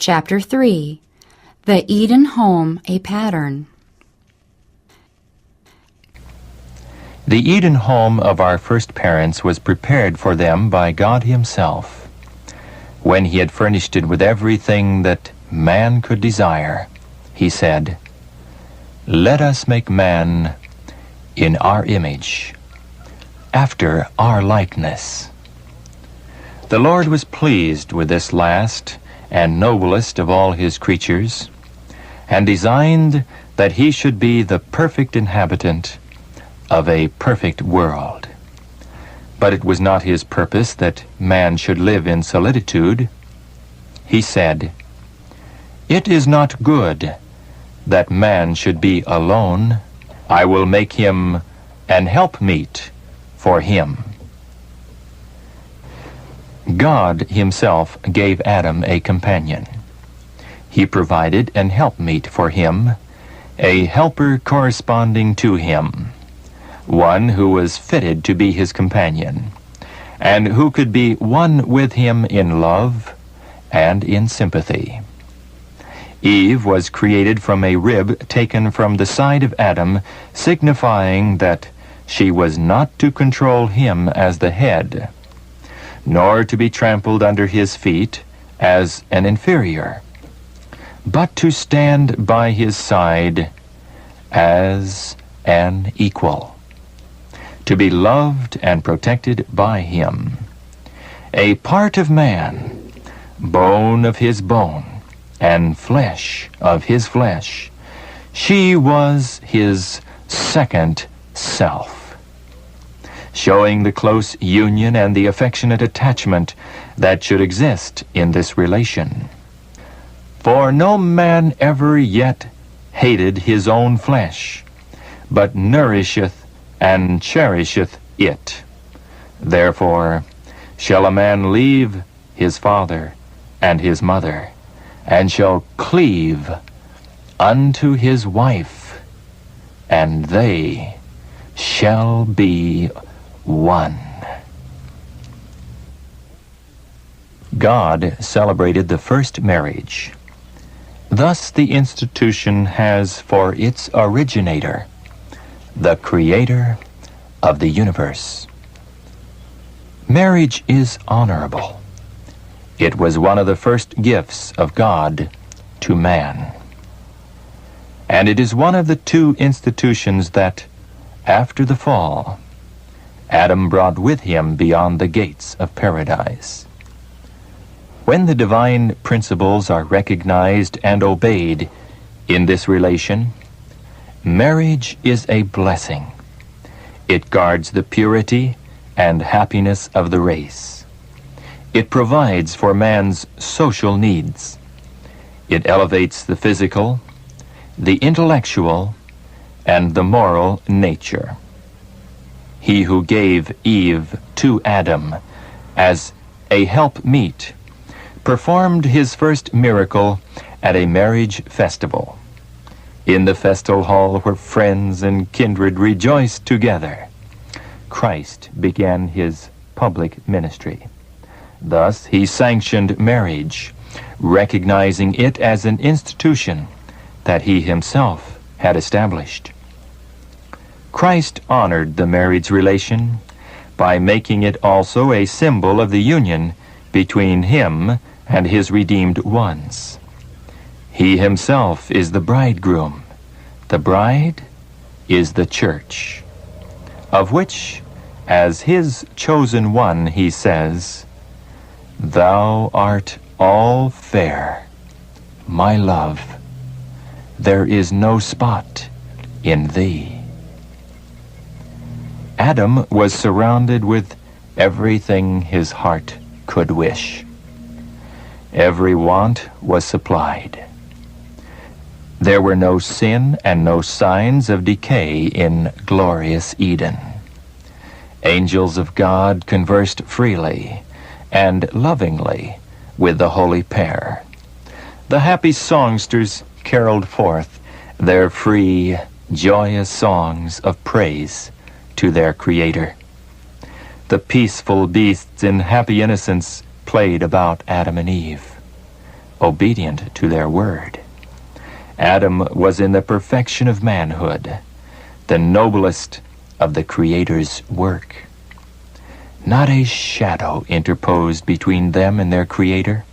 Chapter 3. The Eden Home, a Pattern. The Eden home of our first parents was prepared for them by God Himself. When He had furnished it with everything that man could desire, He said, "Let us make man in our image, after our likeness." The Lord was pleased with this last and noblest of all His creatures, and designed that he should be the perfect inhabitant of a perfect world. But it was not His purpose that man should live in solitude. He said, "It is not good that man should be alone. I will make him an helpmeet for him." God Himself gave Adam a companion. He provided an helpmeet for him, a helper corresponding to him, one who was fitted to be his companion, and who could be one with him in love and in sympathy. Eve was created from a rib taken from the side of Adam, signifying that she was not to control him as the head, nor to be trampled under his feet as an inferior, but to stand by his side as an equal, to be loved and protected by him. A part of man, bone of his bone, and flesh of his flesh, she was his second self, showing the close union and the affectionate attachment that should exist in this relation. For no man ever yet hated his own flesh, but nourisheth and cherisheth it. Therefore shall a man leave his father and his mother, and shall cleave unto his wife, and they shall be one. God celebrated the first marriage. Thus the institution has for its originator the Creator of the universe. Marriage is honorable. It was one of the first gifts of God to man. And it is one of the two institutions that, after the fall, Adam brought with him beyond the gates of paradise. When the divine principles are recognized and obeyed in this relation, marriage is a blessing. It guards the purity and happiness of the race. It provides for man's social needs. It elevates the physical, the intellectual, and the moral nature. He who gave Eve to Adam as a helpmeet performed his first miracle at a marriage festival. In the festal hall where friends and kindred rejoiced together, Christ began his public ministry. Thus he sanctioned marriage, recognizing it as an institution that he himself had established. Christ honored the marriage relation by making it also a symbol of the union between him and his redeemed ones. He himself is the bridegroom. The bride is the church, of which, as his chosen one, he says, "Thou art all fair, my love. There is no spot in thee." Adam was surrounded with everything his heart could wish. Every want was supplied. There were no sin and no signs of decay in glorious Eden. Angels of God conversed freely and lovingly with the holy pair. The happy songsters caroled forth their free, joyous songs of praise to their Creator. The peaceful beasts in happy innocence played about Adam and Eve. obedient to their word. Adam was in the perfection of manhood, the noblest of the Creator's work. Not a shadow interposed between them and their Creator.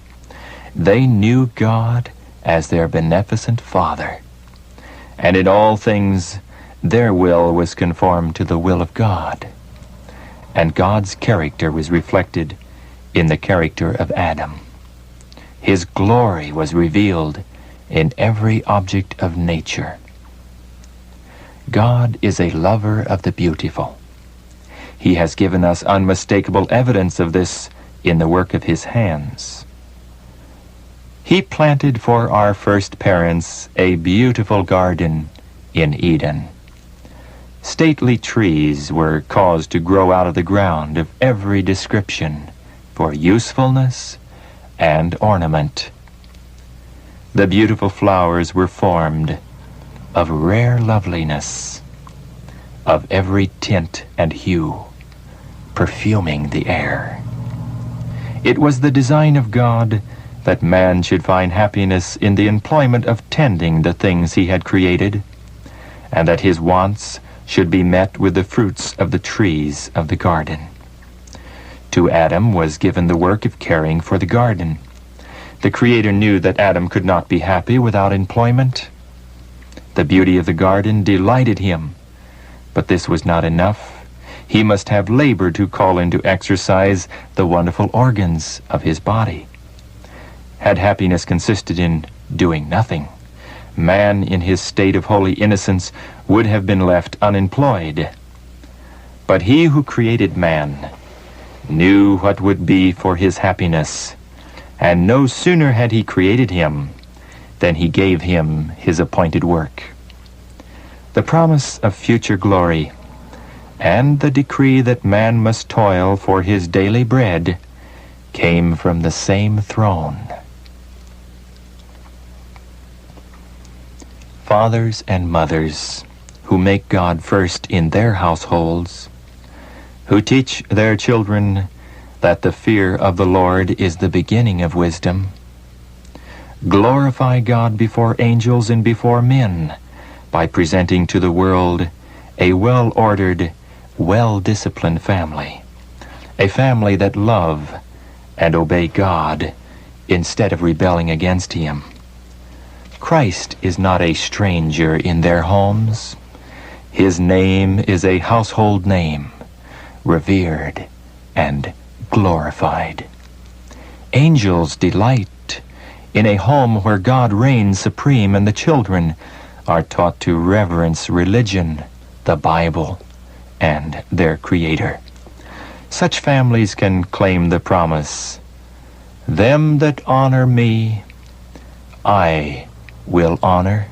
They knew God as their beneficent Father, and in all things their will was conformed to the will of God, and God's character was reflected in the character of Adam. His glory was revealed in every object of nature. God is a lover of the beautiful. He has given us unmistakable evidence of this in the work of His hands. He planted for our first parents a beautiful garden in Eden. Stately trees were caused to grow out of the ground of every description for usefulness and ornament. The beautiful flowers were formed of rare loveliness, of every tint and hue, perfuming the air. It was the design of God that man should find happiness in the employment of tending the things He had created, and that his wants should be met with the fruits of the trees of the garden. To Adam was given the work of caring for the garden. The Creator knew that Adam could not be happy without employment. The beauty of the garden delighted him, but this was not enough. He must have labor to call into exercise the wonderful organs of his body. Had happiness consisted in doing nothing, man in his state of holy innocence would have been left unemployed. But He who created man knew what would be for his happiness, and no sooner had He created him than He gave him his appointed work. The promise of future glory and the decree that man must toil for his daily bread came from the same throne. Fathers and mothers who make God first in their households, who teach their children that the fear of the Lord is the beginning of wisdom, glorify God before angels and before men by presenting to the world a well-ordered, well-disciplined family, a family that love and obey God instead of rebelling against Him. Christ is not a stranger in their homes. His name is a household name, revered and glorified. Angels delight in a home where God reigns supreme and the children are taught to reverence religion, the Bible, and their Creator. Such families can claim the promise, "Them that honor me, I will honor."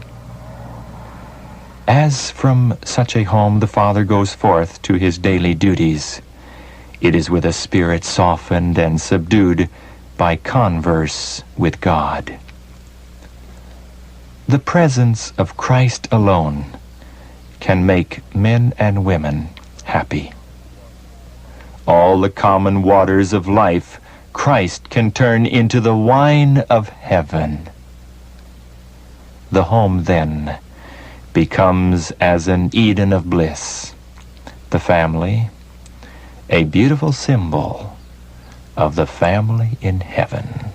As from such a home the father goes forth to his daily duties, it is with a spirit softened and subdued by converse with God. The presence of Christ alone can make men and women happy. All the common waters of life Christ can turn into the wine of heaven. The home then becomes as an Eden of bliss, the family a beautiful symbol of the family in heaven.